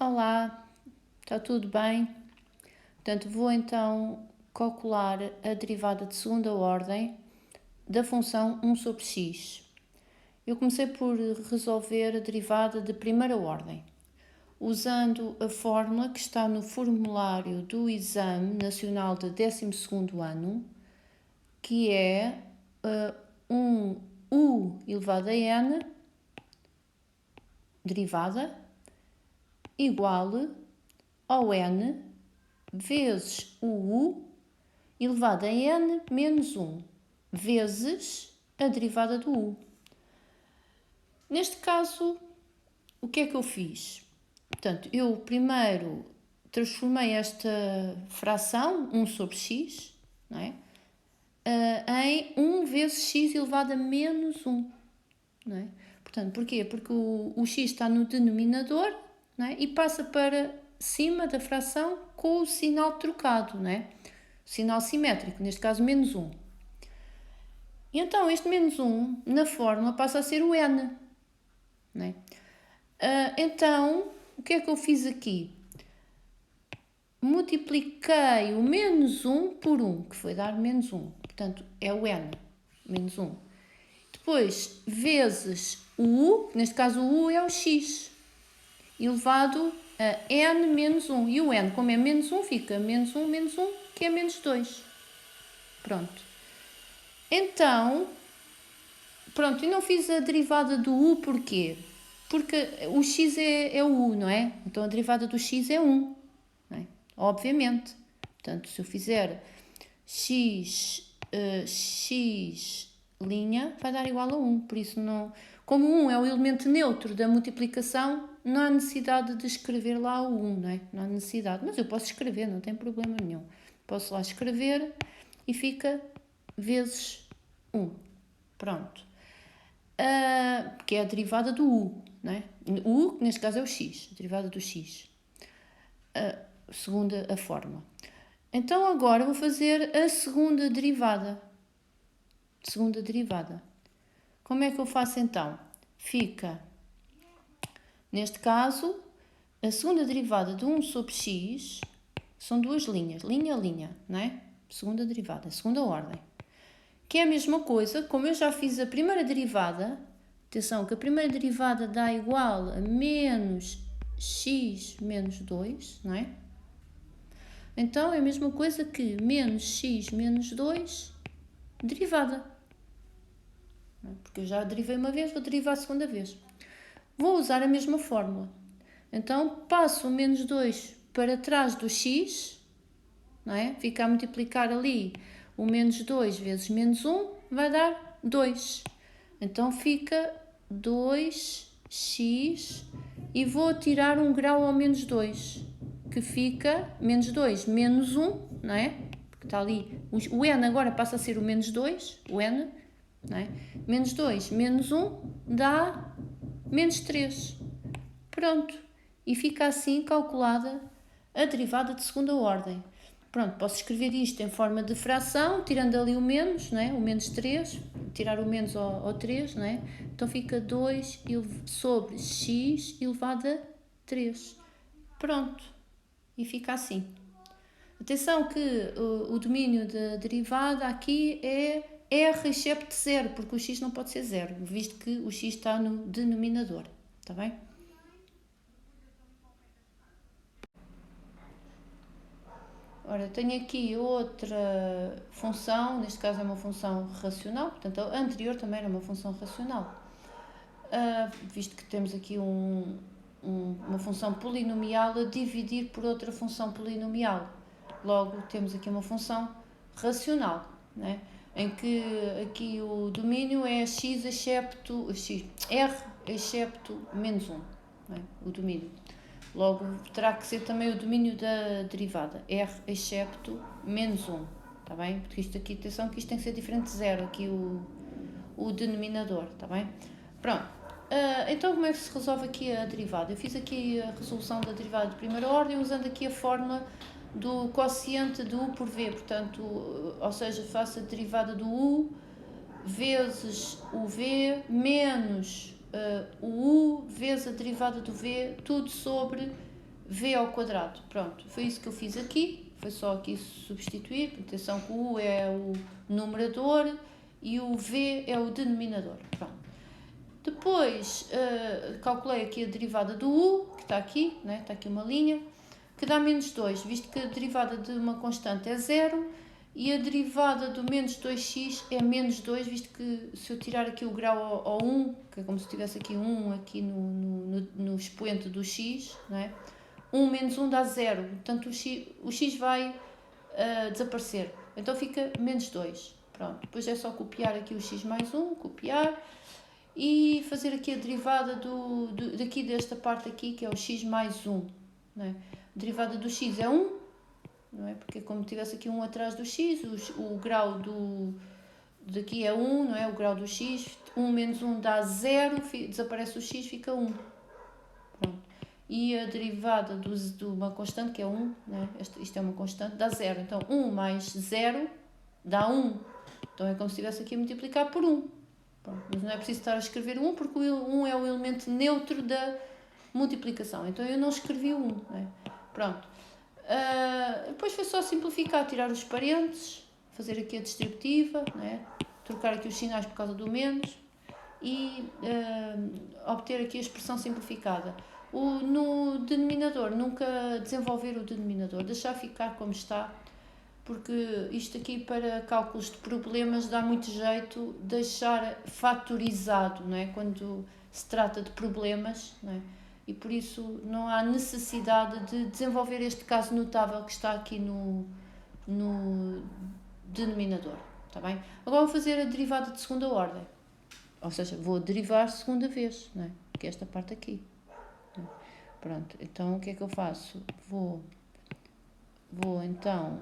Olá, está tudo bem? Portanto, vou então calcular a derivada de segunda ordem da função 1 sobre x. Eu comecei por resolver a derivada de primeira ordem, usando a fórmula que está no formulário do Exame Nacional de 12º ano, que é um u elevado a n, derivada, igual ao n vezes o u elevado a n menos 1 vezes a derivada do u. Neste caso, o que é que eu fiz? Portanto, eu primeiro transformei esta fração, 1 sobre x, não é? Em 1 vezes x elevado a menos 1. Não é? Portanto, porquê? Porque o x está no denominador, não é? E passa para cima da fração com o sinal trocado, não é? O sinal simétrico, neste caso menos 1. E então este menos 1 na fórmula passa a ser o n. Não é? Então, o que é que eu fiz aqui? Multipliquei o menos 1 por 1, que foi dar menos 1. Portanto, é o n, menos 1. Depois, vezes o u, neste caso o u é o x, elevado a n menos 1. E o n, como é menos 1, fica menos 1, que é menos 2. Pronto. Então, pronto, e não fiz a derivada do u porquê? Porque o x é o u, não é? Então a derivada do x é 1, não é? Obviamente. Portanto, se eu fizer x linha, vai dar igual a 1. Por isso, não, como 1 é o elemento neutro da multiplicação, não há necessidade de escrever lá o 1, não é? Não há necessidade. Mas eu posso escrever, não tem problema nenhum. Posso lá escrever e fica vezes 1. Pronto. Que é a derivada do u, não é? O u, que neste caso é o x, a derivada do x. Segundo a fórmula. Então agora vou fazer a segunda derivada. Como é que eu faço então? Fica, neste caso, a segunda derivada de 1 sobre x, são duas linhas, linha a linha, não é? Segunda derivada, segunda ordem. Que é a mesma coisa, como eu já fiz a primeira derivada, atenção que a primeira derivada dá igual a menos x menos 2, não é? Então é a mesma coisa que menos x menos 2 derivada. Porque eu já derivei uma vez, vou derivar a segunda vez. Vou usar a mesma fórmula. Então passo o menos 2 para trás do x, não é? Fica a multiplicar ali o menos 2 vezes menos 1, vai dar 2. Então fica 2x e vou tirar um grau ao menos 2, que fica menos 2 menos 1, não é? Porque está ali, o n agora passa a ser o menos 2, o n, não é? Menos 2 menos 1 dá menos 3. Pronto. E fica assim calculada a derivada de segunda ordem. Pronto, posso escrever isto em forma de fração, tirando ali o menos, não é? O menos 3, tirar o menos ao 3, não é? Então fica 2 sobre x elevado a 3. Pronto. E fica assim. Atenção que o domínio da derivada aqui é r excepto 0, porque o x não pode ser 0, visto que o x está no denominador. Está bem? Ora, tenho aqui outra função, neste caso é uma função racional, portanto a anterior também era uma função racional. Visto que temos aqui uma função polinomial a dividir por outra função polinomial. Logo, temos aqui uma função racional, né? Em que aqui o domínio é x excepto r excepto menos 1, né? O domínio. Logo, terá que ser também o domínio da derivada, r excepto menos 1, está bem? Porque isto aqui, atenção que isto tem que ser diferente de 0, aqui o denominador, está bem? Pronto. Então, como é que se resolve aqui a derivada? Eu fiz aqui a resolução da derivada de primeira ordem usando aqui a fórmula do quociente do u por v, portanto, ou seja, faço a derivada do u vezes o v menos o u vezes a derivada do v, tudo sobre v ao quadrado. Pronto, foi isso que eu fiz aqui, foi só aqui substituir. Atenção que o u é o numerador e o v é o denominador. Pronto. Depois calculei aqui a derivada do u, que está aqui, né? Está aqui uma linha, que dá menos 2, visto que a derivada de uma constante é 0 e a derivada do menos 2x é menos 2, visto que se eu tirar aqui o grau ao 1, que é como se tivesse aqui 1 aqui no expoente do x, né? 1 menos 1 dá 0, portanto o x vai desaparecer, então fica menos 2. Pronto, depois é só copiar aqui o x mais 1, copiar, e fazer aqui a derivada daqui desta parte aqui, que é o x mais 1. Não é? A derivada do x é 1, não é? Porque como tivesse aqui 1 atrás do x, o grau daqui é 1, não é? O grau do x, 1 menos 1 dá 0, desaparece o x, fica 1. Pronto. E a derivada de uma constante, que é 1, né? Isto é uma constante, dá 0. Então 1 mais 0 dá 1. Então é como se estivesse aqui a multiplicar por 1. Pronto, mas não é preciso estar a escrever o 1, porque o 1 é o elemento neutro da multiplicação. Então eu não escrevi o 1. Né? Pronto. Depois foi só simplificar, tirar os parentes, fazer aqui a distributiva, né? Trocar aqui os sinais por causa do menos e obter aqui a expressão simplificada. No denominador, nunca desenvolver o denominador, deixar ficar como está, porque isto aqui para cálculos de problemas dá muito jeito deixar fatorizado, não é? Quando se trata de problemas, não é? E por isso não há necessidade de desenvolver este caso notável que está aqui no denominador, está bem? Agora vou fazer a derivada de segunda ordem, ou seja, vou derivar segunda vez, não é? Que é esta parte aqui. Pronto, então o que é que eu faço? Vou então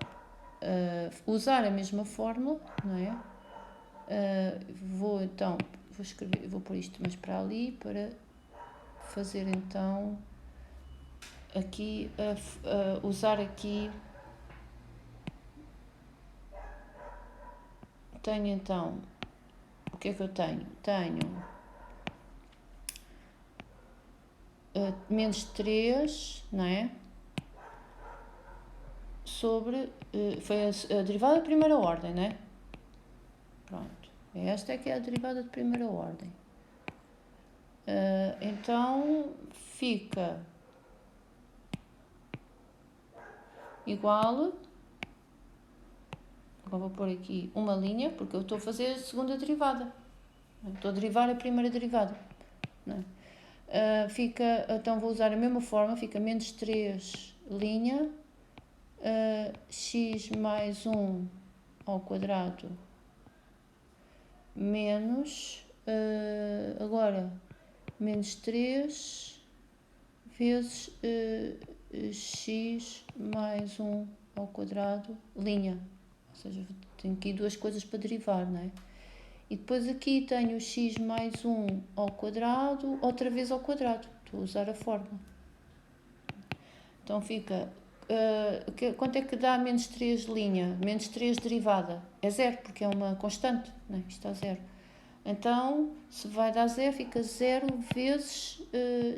usar a mesma fórmula, não é? Vou escrever, vou pôr isto mais para ali para fazer então aqui, usar aqui, tenho então, o que é que eu tenho? Tenho menos 3, não é? Sobre, foi a derivada de primeira ordem, não é? Pronto, esta é que é a derivada de primeira ordem. Então fica igual, agora vou pôr aqui uma linha, porque eu estou a fazer a segunda derivada, estou a derivar a primeira derivada, não é? Então vou usar a mesma forma, fica menos 3, linha, x mais 1 ao quadrado, menos, agora, menos 3 vezes x mais 1 ao quadrado, linha. Ou seja, tenho aqui duas coisas para derivar, não é? E depois aqui tenho x mais 1 ao quadrado, outra vez ao quadrado. Estou a usar a fórmula. Então fica, quanto é que dá menos 3 linha? Menos 3 derivada? É 0, porque é uma constante, não é? Isto está 0. Então, se vai dar 0, fica 0 vezes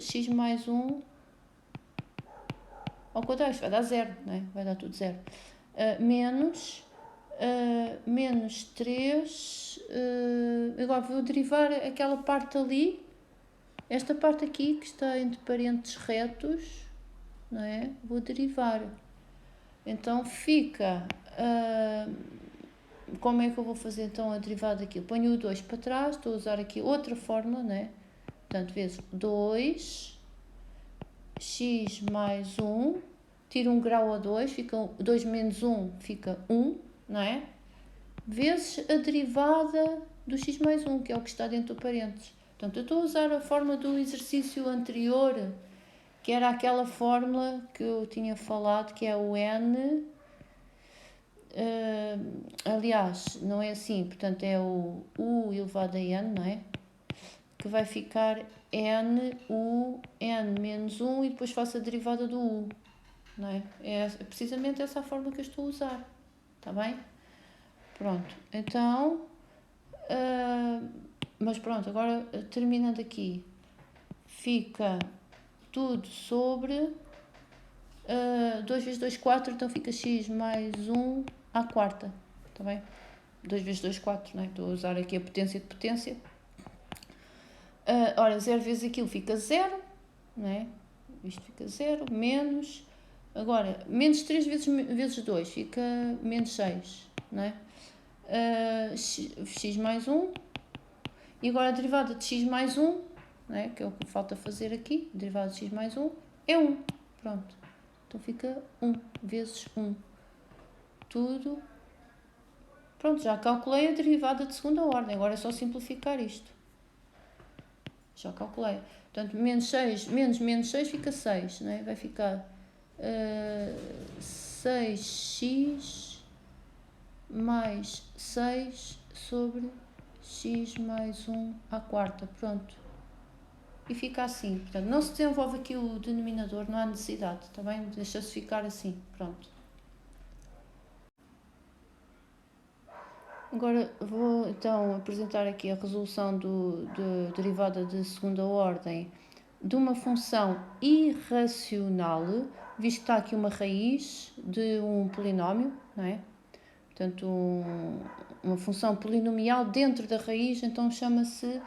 x mais 1 ao quadrado. Isto vai dar 0, não é? Vai dar tudo 0. Menos 3, agora vou derivar aquela parte ali, esta parte aqui que está entre parênteses retos, não é? Vou derivar. Então fica, como é que eu vou fazer então a derivada daquilo? Ponho o 2 para trás, estou a usar aqui outra fórmula, não é? Portanto, vezes 2, x mais 1, tiro um grau a 2, fica 2 menos 1, fica 1, não é? Vezes a derivada do x mais 1, que é o que está dentro do parênteses. Portanto, eu estou a usar a fórmula do exercício anterior, que era aquela fórmula que eu tinha falado, que é o n, aliás, não é assim, portanto é o u elevado a n, não é? Que vai ficar n menos 1 e depois faço a derivada do u, não é? É precisamente essa a fórmula que eu estou a usar, está bem? Pronto, então, mas pronto, agora terminando aqui, fica tudo sobre 2 vezes 2, 4, então fica x mais 1 à quarta, está bem? 2 vezes 2, 4, não é? Estou a usar aqui a potência de potência. Ora, 0 vezes aquilo fica 0, não é? Isto fica 0, menos... Agora, menos 3 vezes 2 fica menos 6, não é? X mais 1. E agora a derivada de x mais 1, não é? Que é o que falta fazer aqui, a derivada de x mais 1 é 1. Pronto. Então fica 1 vezes 1. Tudo. Pronto, já calculei a derivada de segunda ordem. Agora é só simplificar isto. Já calculei. Portanto, menos 6 menos 6 fica 6, não é? Vai ficar 6x mais 6 sobre x mais 1 à quarta. Pronto. E fica assim. Portanto, não se desenvolve aqui o denominador, não há necessidade, está bem? Deixa-se ficar assim. Pronto. Agora vou então apresentar aqui a resolução da derivada de segunda ordem de uma função irracional, visto que está aqui uma raiz de um polinómio, não é? Portanto, uma função polinomial dentro da raiz, então chama-se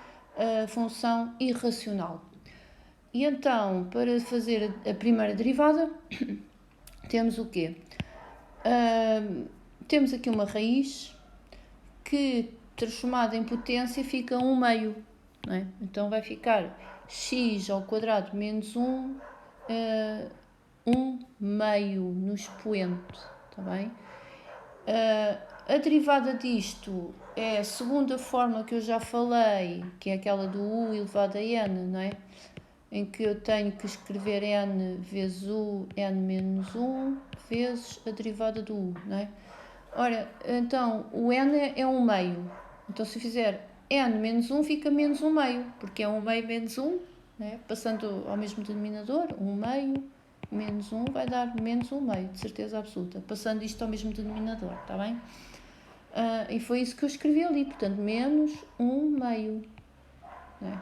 função irracional. E então, para fazer a primeira derivada, temos o quê? Temos aqui uma raiz que, transformada em potência, fica 1 meio, não é? Então vai ficar x ao quadrado menos 1, 1 meio no expoente, está bem? A derivada disto é a segunda forma que eu já falei, que é aquela do u elevado a n, não é? Em que eu tenho que escrever n vezes u, n menos 1, vezes a derivada do u, não é? Ora, então, o n é 1 meio. Então, se eu fizer n menos 1, fica menos 1 meio, porque é 1 meio menos 1, né? Passando ao mesmo denominador, 1 meio menos 1 vai dar menos 1 meio, de certeza absoluta. Passando isto ao mesmo denominador, está bem? E foi isso que eu escrevi ali, portanto, menos 1 meio. Né?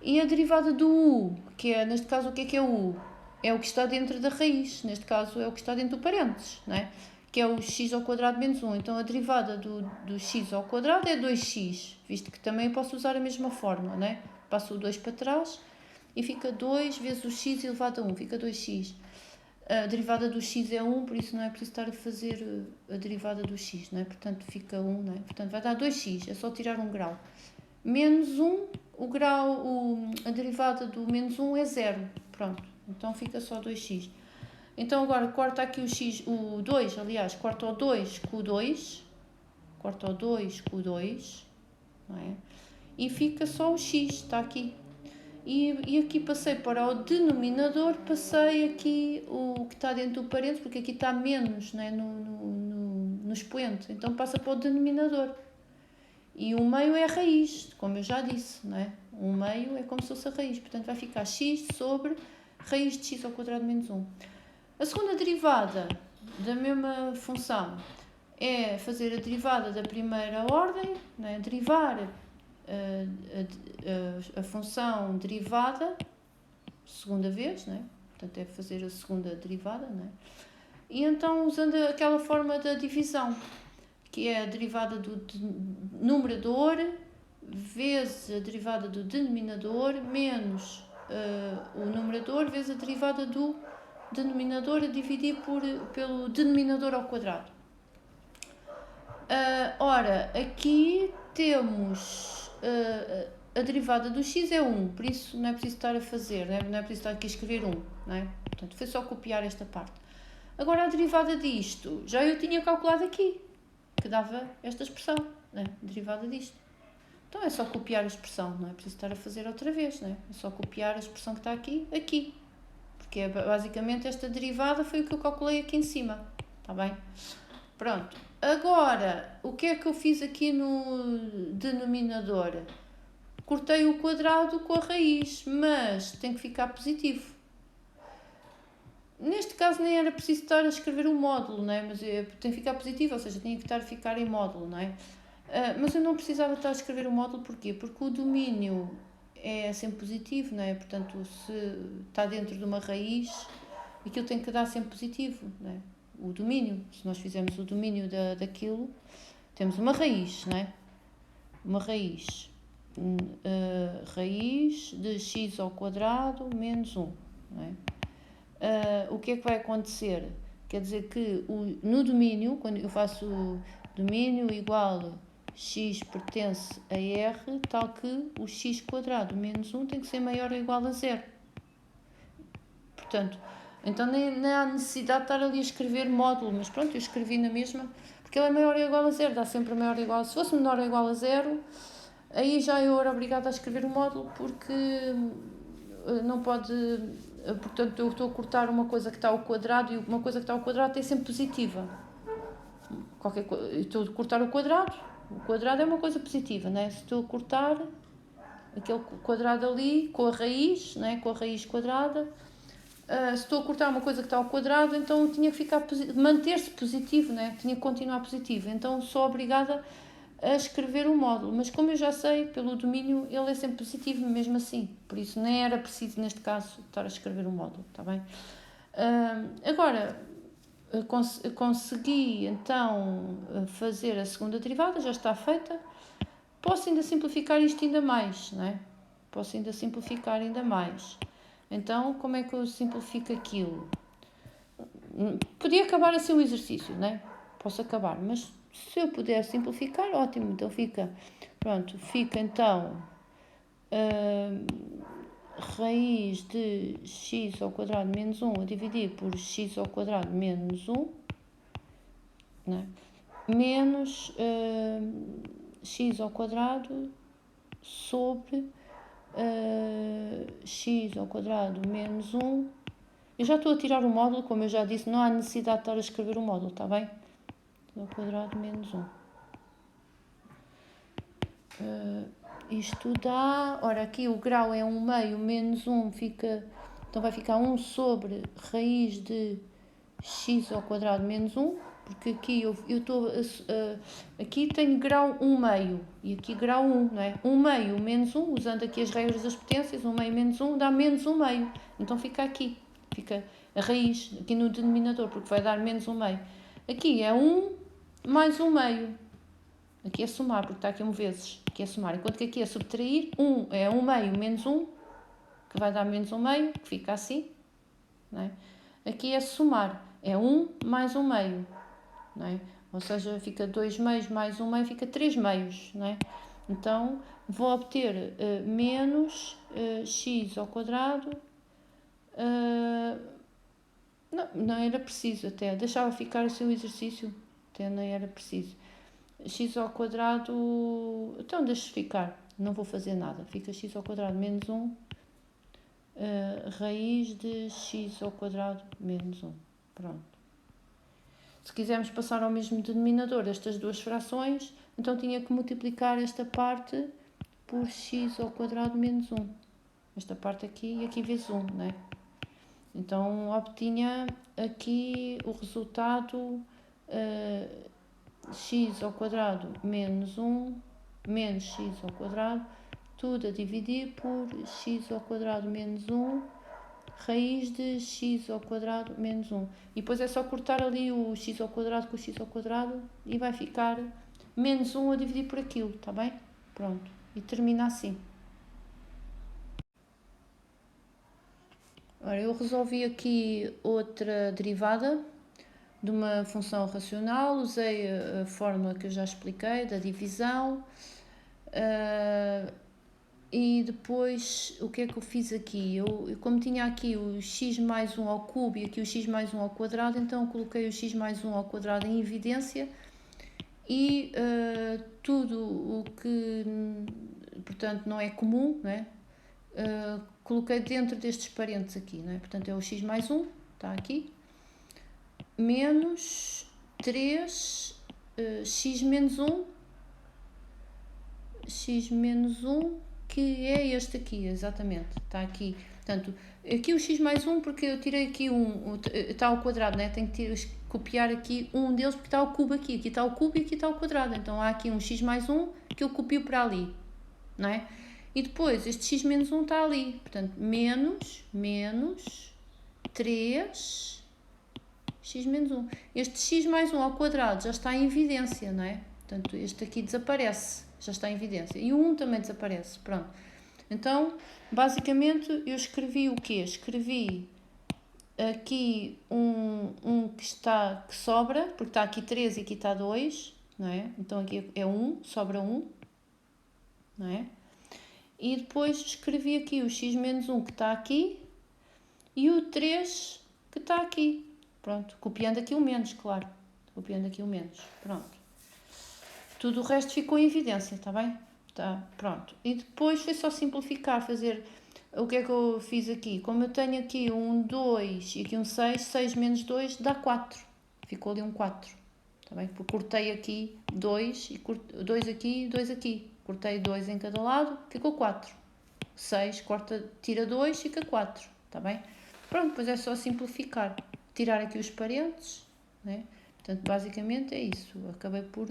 E a derivada do u, que é, neste caso, o que é o u? É o que está dentro da raiz, neste caso é o que está dentro do parênteses, né? Que é o x ao quadrado menos 1. Então a derivada do x ao quadrado é 2x, visto que também posso usar a mesma fórmula, né? Passo o 2 para trás e fica 2 vezes o x elevado a 1, fica 2x. A derivada do x é 1, por isso não é preciso estar a fazer a derivada do x, não é? Portanto fica 1, não é? Portanto vai dar 2x, é só tirar um grau. Menos 1, o grau, a derivada do menos 1 é 0, pronto, então fica só 2x. Então agora corta aqui o x, o 2, aliás, corta o 2 com o 2, corta o 2 com o 2, não é? E fica só o x, está aqui. E aqui passei para o denominador, passei aqui o que está dentro do parênteses, porque aqui está menos, não é? no expoente, então passa para o denominador. E o meio é a raiz, como eu já disse, não é? O meio é como se fosse a raiz, portanto vai ficar x sobre raiz de x ao quadrado menos 1. A segunda derivada da mesma função é fazer a derivada da primeira ordem, não é? Derivar a função derivada segunda vez, não é? Portanto é fazer a segunda derivada, não é? E então usando aquela forma da divisão, que é a derivada do numerador vezes a derivada do denominador menos o numerador vezes a derivada do denominador a dividir pelo denominador ao quadrado. Ora, aqui temos a derivada do x é 1, por isso não é preciso estar a fazer, não é preciso estar aqui a escrever 1, não é? Portanto, foi só copiar esta parte. Agora a derivada disto, já eu tinha calculado aqui, que dava esta expressão, né? Derivada disto. Então é só copiar a expressão, não é preciso estar a fazer outra vez, né? É só copiar a expressão que está aqui, aqui. Porque é, basicamente esta derivada foi o que eu calculei aqui em cima, está bem? Pronto. Agora, o que é que eu fiz aqui no denominador? Cortei o quadrado com a raiz, mas tem que ficar positivo. Neste caso nem era preciso estar a escrever o módulo, não é? Mas tem que ficar positivo, ou seja, tinha que estar a ficar em módulo, não é? Mas eu não precisava estar a escrever o módulo, porquê? Porque o domínio é sempre positivo, não é? Portanto, se está dentro de uma raiz, aquilo tem que dar sempre positivo, não é? O domínio, se nós fizermos o domínio daquilo, temos uma raiz, não é? Uma raiz, raiz de x ao quadrado menos 1, não é? O que é que vai acontecer? Quer dizer que no domínio, quando eu faço domínio igual x pertence a r, tal que o x quadrado menos 1 tem que ser maior ou igual a 0. Portanto, então nem há necessidade de estar ali a escrever módulo, mas pronto, eu escrevi na mesma, porque ele é maior ou igual a 0, dá sempre maior ou igual a 0. Se fosse menor ou igual a 0, aí já eu era obrigada a escrever o módulo, porque não pode, portanto eu estou a cortar uma coisa que está ao quadrado, e uma coisa que está ao quadrado tem sempre positiva. Estou a cortar o quadrado é uma coisa positiva, né? Se estou a cortar aquele quadrado ali com a raiz, né? Com a raiz quadrada, se estou a cortar uma coisa que está ao quadrado, então tinha que ficar manter-se positivo, né? Tinha que continuar positivo, então sou obrigada a escrever o módulo, mas como eu já sei, pelo domínio, ele é sempre positivo mesmo assim, por isso nem era preciso neste caso estar a escrever o módulo, está bem? Agora, consegui então fazer a segunda derivada, já está feita. Posso ainda simplificar isto ainda mais, não é? Posso ainda simplificar ainda mais. Então, como é que eu simplifico aquilo? Podia acabar assim o exercício, não é? Posso acabar, mas se eu puder simplificar, ótimo. Então fica então raiz de x ao quadrado menos 1 a dividir por x ao quadrado menos 1, né? Menos x ao quadrado sobre x ao quadrado menos 1. Eu já estou a tirar o módulo, como eu já disse, não há necessidade de estar a escrever o módulo, está bem? Ao quadrado menos 1. Isto dá, ora aqui o grau é 1 meio, menos 1 fica, então vai ficar 1 sobre raiz de x ao quadrado menos 1, porque aqui eu estou, aqui tenho grau 1 meio, e aqui grau 1, não é? 1 meio menos 1, usando aqui as regras das potências, 1 meio menos 1 dá menos 1 meio, então fica aqui, fica a raiz aqui no denominador, porque vai dar menos 1 meio. Aqui é 1 mais 1 meio. Aqui é somar, porque está aqui 1 vezes. Aqui é somar. Enquanto que aqui é subtrair, 1 é 1 meio menos 1, que vai dar menos 1 meio, que fica assim. Não é? Aqui é somar. É 1 mais 1 meio. Não é? Ou seja, fica 2 meios mais 1 meio, fica 3 meios. Não é? Então, vou obter menos x ao quadrado. Não era preciso até. Deixava ficar assim o exercício. Até não era preciso. X ao quadrado, então deixa ficar, não vou fazer nada, fica x ao quadrado menos 1, raiz de x ao quadrado menos 1, pronto. Se quisermos passar ao mesmo denominador estas duas frações, então tinha que multiplicar esta parte por x ao quadrado menos 1, esta parte aqui e aqui vezes 1, não é? Então obtinha aqui o resultado x ao quadrado menos 1 menos x ao quadrado, tudo a dividir por x ao quadrado menos 1 raiz de x ao quadrado menos 1. E depois é só cortar ali o x ao quadrado com o x ao quadrado e vai ficar menos 1 a dividir por aquilo, está bem? Pronto, e termina assim. Ora, eu resolvi aqui outra derivada de uma função racional, usei a fórmula que eu já expliquei, da divisão, e depois o que é que eu fiz aqui? Eu como tinha aqui o x mais 1 ao cubo e aqui o x mais 1 ao quadrado, então coloquei o x mais 1 ao quadrado em evidência e tudo o que, portanto, não é comum, não é? Coloquei dentro destes parênteses aqui, não é? Portanto, é o x mais 1, está aqui, menos 3 x menos 1, x menos 1, que é este aqui, exatamente, está aqui. Portanto, aqui o x mais 1, porque eu tirei aqui está ao quadrado, né? Tenho que copiar aqui um deles, porque está o cubo aqui está o cubo e aqui está o quadrado. Então, há aqui um x mais 1 que eu copio para ali, não é? E depois, este x menos 1 está ali. Portanto, menos 3 x menos 1. Este x mais 1 ao quadrado já está em evidência, não é? Portanto, este aqui desaparece, já está em evidência. E o 1 também desaparece, pronto. Então, basicamente, eu escrevi o quê? Escrevi aqui um que sobra, porque está aqui 3 e aqui está 2, não é? Então aqui é 1, sobra 1, não é? E depois escrevi aqui o x menos 1 que está aqui e o 3 que está aqui. Pronto, copiando aqui o menos, claro. Copiando aqui o menos, pronto. Tudo o resto ficou em evidência, está bem? Tá, pronto. E depois foi só simplificar, fazer... O que é que eu fiz aqui? Como eu tenho aqui um 2 e aqui um 6, 6 menos 2 dá 4. Ficou ali um 4. Está bem? Porque cortei aqui 2 e 2 aqui e 2 aqui. Cortei 2 em cada lado, ficou 4. 6, tira 2, fica 4. Está bem? Pronto, depois é só simplificar. Tirar aqui os parênteses, né? Portanto, basicamente é isso. Acabei por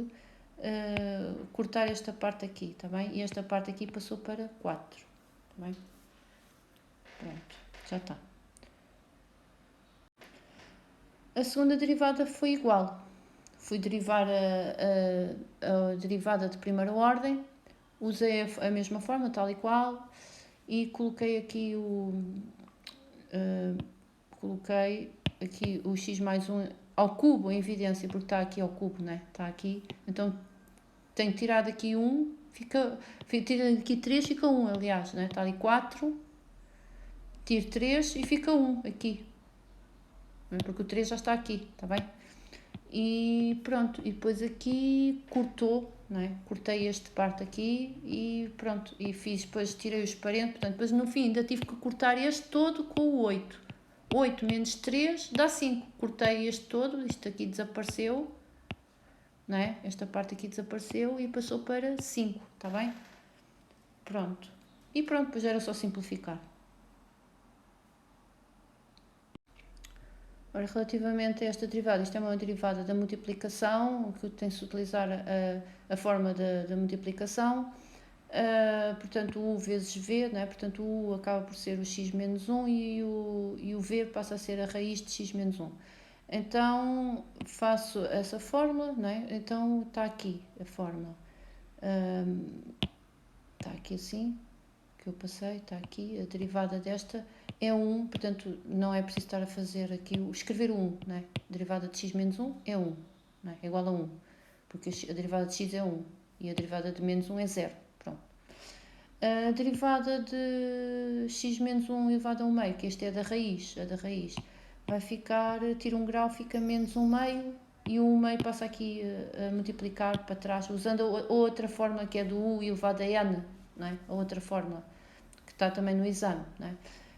cortar esta parte aqui, está bem? E esta parte aqui passou para 4. Está bem? Pronto, já está. A segunda derivada foi igual. Fui derivar a derivada de primeira ordem, usei a mesma forma, tal e qual, e coloquei aqui o x mais 1 ao cubo em evidência, porque está aqui ao cubo, né? Está aqui. Então, tenho tirado aqui 1, tiro aqui 3, fica 1, aliás, né? Está ali 4, tiro 3 e fica 1 aqui. Porque o 3 já está aqui, está bem? E pronto, e depois aqui cortou, não é? Cortei esta parte aqui e pronto, e fiz, depois tirei os parênteses, portanto, depois no fim ainda tive que cortar este todo com o 8. 8 menos 3 dá 5. Cortei este todo, isto aqui desapareceu, não é? Esta parte aqui desapareceu e passou para 5, está bem? Pronto. E pronto, depois era só simplificar. Ora, relativamente a esta derivada, isto é uma derivada da multiplicação, que tem-se de utilizar a forma da multiplicação, portanto o u vezes v, né? Portanto o u acaba por ser o x menos 1 e o v passa a ser a raiz de x menos 1. Então faço essa fórmula, né? Então está aqui a fórmula, está aqui assim, que eu passei, está aqui, a derivada desta é 1, portanto não é preciso estar a fazer aqui, escrever o 1, né? A derivada de x menos 1 é 1, né? É igual a 1, porque a derivada de x é 1 e a derivada de menos 1 é 0, pronto. A derivada de x menos 1 elevado a 1 meio, que este é da raiz, vai ficar, tira um grau, fica menos 1 meio, e o 1 meio passa aqui a multiplicar para trás, usando a outra fórmula que é do u elevado a n, não é? A outra fórmula, que está também no exame, não é?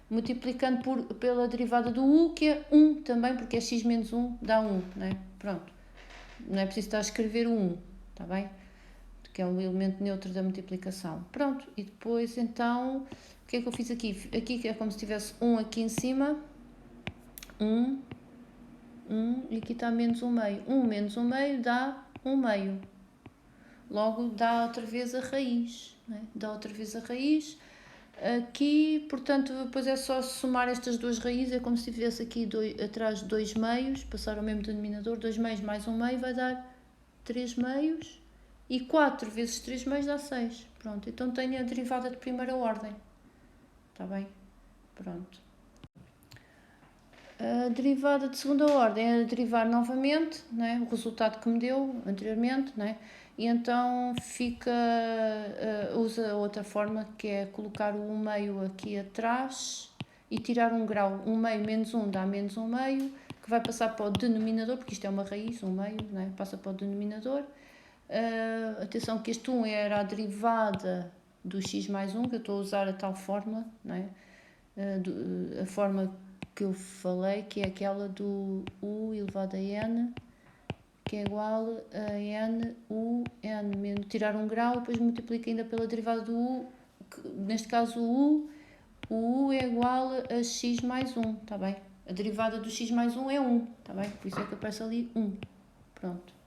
Multiplicando pela derivada do u, que é 1 também, porque é x menos 1 dá 1, não é? Pronto. Não é preciso estar a escrever o 1, está bem? Que é um elemento neutro da multiplicação. Pronto, e depois então, o que é que eu fiz aqui? Aqui é como se tivesse 1 aqui em cima, 1, e aqui está menos 1 meio. 1 menos 1 meio dá 1 meio. Logo dá outra vez a raiz, não é? Dá outra vez a raiz. Aqui, portanto, depois é só somar estas duas raízes, é como se tivesse aqui atrás 2 meios, passar ao mesmo denominador, 2 meios mais 1 meio vai dar 3 meios, e 4 vezes 3 meios dá 6. Pronto, então tenho a derivada de primeira ordem. Está bem? Pronto. A derivada de segunda ordem é derivar novamente, né, o resultado que me deu anteriormente, né, e então usa outra forma, que é colocar o 1 meio aqui atrás e tirar um grau. 1 meio menos 1 dá menos 1 meio, que vai passar para o denominador, porque isto é uma raiz, 1 meio, né, passa para o denominador. Atenção que este 1 era a derivada do x mais 1, que eu estou a usar a tal fórmula, né, a forma que eu falei, que é aquela do u elevado a n, que é igual a n, u, n, menos, tirar um grau, e depois multiplica ainda pela derivada do u, que, neste caso o u é igual a x mais 1, está bem? A derivada do x mais 1 é 1, está bem? Por isso é que aparece ali 1, pronto.